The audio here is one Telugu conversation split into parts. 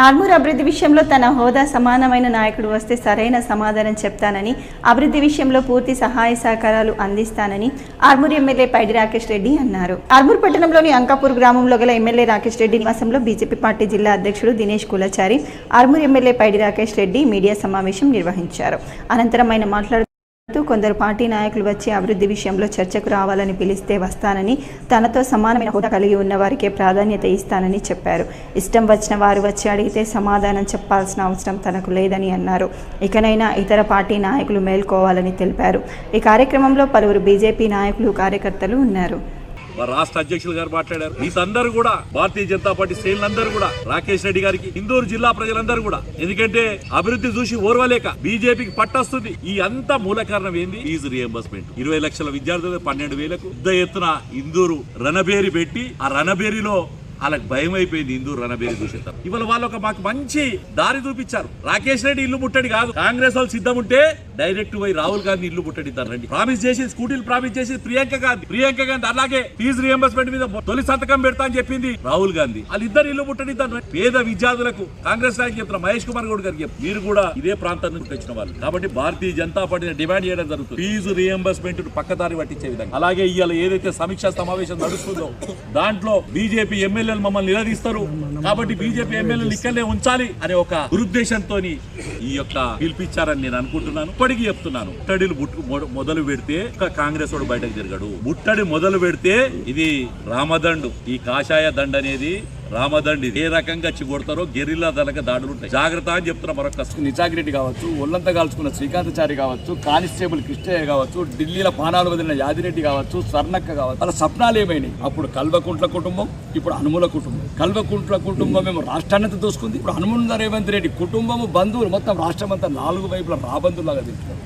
ఆర్మూర్ అభివృద్ధి విషయంలో తన హోదా సమానమైన నాయకుడు వస్తే సరైన సమాధానం చెప్తానని, అభివృద్ధి విషయంలో పూర్తి సహాయ సహకారాలు అందిస్తానని ఆర్మూర్ ఎమ్మెల్యే పైడి రాకేష్ రెడ్డి అన్నారు. ఆర్మూర్ పట్టణంలోని అంకాపూర్ గ్రామంలో గల ఎమ్మెల్యే రాకేష్ రెడ్డి నివాసంలో బీజేపీ పార్టీ జిల్లా అధ్యక్షుడు దినేష్ కులచారి, ఆర్మూర్ ఎమ్మెల్యే పైడి రాకేష్ రెడ్డి మీడియా సమావేశం నిర్వహించారు. అనంతరం ఆయన మాట్లాడుతూ కొందరు పార్టీ నాయకులు వచ్చి అభివృద్ధి విషయంలో చర్చకు రావాలని పిలిస్తే వస్తానని, తనతో సమానమైన హోదా కలిగి ఉన్న వారికే ప్రాధాన్యత ఇస్తానని చెప్పారు. ఇష్టం వచ్చిన వారు వచ్చి అడిగితే సమాధానం చెప్పాల్సిన అవసరం తనకు లేదని అన్నారు. ఇకనైనా ఇతర పార్టీ నాయకులు మేల్కోవాలని తెలిపారు. ఈ కార్యక్రమంలో పలువురు బీజేపీ నాయకులు, కార్యకర్తలు ఉన్నారు. రాష్ట్ర అధ్యక్షులు గారు మాట్లాడారు. మీరందరూ కూడా భారతీయ జనతా పార్టీ శ్రేణులందరూ కూడా రాకేష్ రెడ్డి గారికి, ఇందూరు జిల్లా ప్రజలందరూ కూడా, ఎందుకంటే అభివృద్ధి చూసి ఓర్వలేక బీజేపీకి పట్టొస్తుంది. ఈ అంతా మూల కారణం ఏంది? Fee reimbursement. 20 లక్షల విద్యార్థులు 12,000కు పెద్ద ఎత్తున ఇందూరు రణబేరి పెట్టి, ఆ రణబేరిలో వాళ్ళకి భయం అయిపోయింది. ఇందూరు రణబేరి చూసేస్తారు. ఇవాళ వాళ్ళు మాకు మంచి దారి చూపించారు. రాకేష్ రెడ్డి ఇల్లు ముట్టడి కాదు, కాంగ్రెస్ వాళ్ళు సిద్ధం ఉంటే డైరెక్ట్ పోయి రాహుల్ గాంధీ ఇల్లు ముట్టడిద్దారు రండి. ప్రామిస్ చేసి స్కూటీలు ప్రామిస్ చేసి ప్రియాంక గాంధీ అలాగే ఫీజు రియంబర్స్మెంట్ మీద తొలి సంతకం పెడతా అని చెప్పింది రాహుల్ గాంధీ. వాళ్ళిద్దరు ఇల్లు ముట్టడిద్దారు. పేద విద్యార్థులకు కాంగ్రెస్ నాయకులు చెప్తున్నారు, మహేష్ కుమార్ గౌడ్ గారికి మీరు కూడా ఇదే ప్రాంతం నుంచి తెచ్చిన వాళ్ళు కాబట్టి భారతీయ జనతా పార్టీని డిమాండ్ చేయడం జరుగుతుంది. ఫీజు రియంబర్స్మెంట్ పక్కదారి పట్టించే విధంగా. అలాగే ఇవాళ ఏదైతే సమీక్షా సమావేశం నడుస్తుందో దాంట్లో బీజేపీ ఎమ్మెల్యేలు మమ్మల్ని నిలదీస్తారు కాబట్టి బీజేపీ ఎమ్మెల్యేలు ఇక్కడనే ఉంచాలి అనే ఒక దురుద్దేశంతో ఈ యొక్క పిలిపించారని నేను అనుకుంటున్నాను. ఇప్పటికీ చెప్తున్నాను, ముట్టడిలు మొదలు పెడితే కాంగ్రెస్ వాడు బయటకు తిరగడు. ముట్టడి మొదలు పెడితే ఇది రామదండు, ఈ కాషాయ దండ అనేది రామదండి. ఏ రకంగా కొడతారో గెరిల్లా దళక దాడులు ఉంటాయి. జాగ్రత్త అని చెప్తున్నా. మరొక నిజాగిరెడ్డి కావచ్చు, ఒళ్ళంతా కాల్చుకున్న శ్రీకాంతచారి కావచ్చు, కానిస్టేబుల్ కృష్ణయ్య కావచ్చు, ఢిల్లీలో పానాలు వదిలిన యాదిరెడ్డి కావచ్చు, స్వర్ణక్క కావచ్చు, వాళ్ళ స్వప్నాలు ఏమైనాయి? అప్పుడు కల్వకుంట్ల కుటుంబం, ఇప్పుడు హనుముల కుటుంబం. కల్వకుంట్ల కుటుంబం మేము రాష్ట్రాన్ని దోసుకుంది. ఇప్పుడు హనుమంత రేవంత్ రెడ్డి కుటుంబము, బంధువులు మొత్తం రాష్ట్రం అంతా 4 వైపుల రాబందులాగా తింటున్నారు.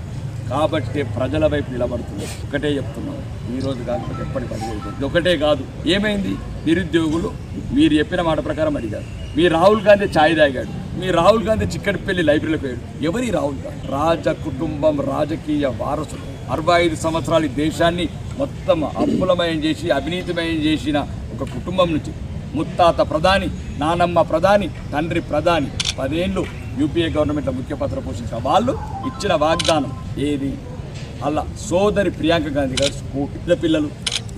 కాబట్టి ప్రజల వైపు నిలబడుతుంది. ఒకటే చెప్తున్నాం, ఈ రోజు కాకపోతే ఎప్పటి పని ఒకటే కాదు. ఏమైంది? నిరుద్యోగులు మీరు చెప్పిన మాట ప్రకారం అడిగారు. మీ రాహుల్ గాంధీ ఛాయ్ తాగాడు, మీ రాహుల్ గాంధీ చిక్కడిపల్లి లైబ్రరీలోకి పోయాడు. ఎవరి రాహుల్ గాంధీ? రాజ కుటుంబం, రాజకీయ వారసులు. 65 సంవత్సరాలు ఈ దేశాన్ని మొత్తం అప్పులమయం చేసి, అవినీతిమయం చేసిన ఒక కుటుంబం నుంచి ముత్తాత ప్రధాని, నానమ్మ ప్రధాని, తండ్రి ప్రధాని, 10 ఏళ్ళు యూపీఏ గవర్నమెంట్లో ముఖ్య పాత్ర పోషించిన వాళ్ళు ఇచ్చిన వాగ్దానం ఏది? అలా సోదరి ప్రియాంక గాంధీ గారు స్కూటీ పిల్లలు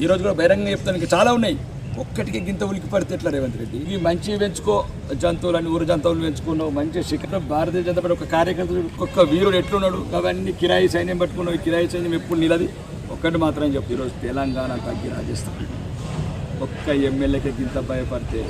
ఈరోజు కూడా బహిరంగంగా చెప్తానికి చాలా ఉన్నాయి. ఒక్కటికి గింత ఉలికి పడితే ఎట్లా రేవంత్ రెడ్డి? ఇవి మంచి పెంచుకో, జంతువులని ఊరు జంతువులు పెంచుకున్నావు, మంచి శిఖరం. భారతీయ జనతా పార్టీ ఒక కార్యకర్త, ఒక్క వీరుడు ఎట్లున్నాడు? అవన్నీ కిరాయి సైన్యం పట్టుకున్నావు. కిరాయి సైన్యం ఎప్పుడు నిలది? ఒక్కటి మాత్రం చెప్పు, ఈరోజు తెలంగాణ తగ్గి రాజస్థాన్ ఒక్క ఎమ్మెల్యేకి గింత భయపడితే